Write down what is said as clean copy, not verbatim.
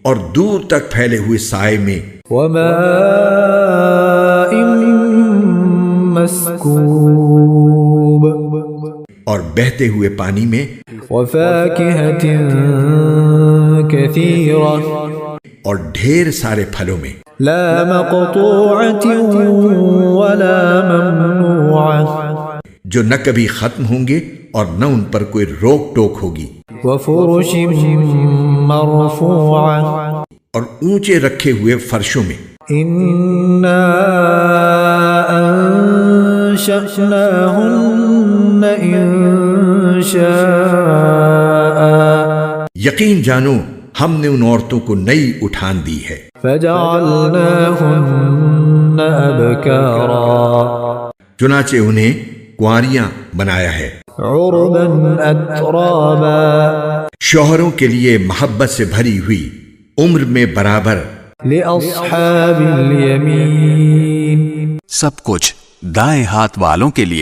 اور دور تک پھیلے ہوئے سائے میں، وماء مسکوب، اور بہتے ہوئے پانی میں، وفاکہۃ کثیرہ، اور ڈھیر سارے پھلوں میں، لا مقطوعۃ ولا ممنوعہ، جو نہ کبھی ختم ہوں گے اور نہ ان پر کوئی روک ٹوک ہوگی، وفرش مرفوعہ، اور اونچے رکھے ہوئے فرشوں میں، انا انشأناہن انشاء، یقین جانو ہم نے ان عورتوں کو نئی اٹھان دی ہے، فجعلناہن ابکارا، چنانچہ انہیں کنواریاں بنایا ہے، عربا اترابا، شوہروں کے لیے محبت سے بھری ہوئی، عمر میں برابر، لأصحاب الیمین، سب کچھ دائیں ہاتھ والوں کے لیے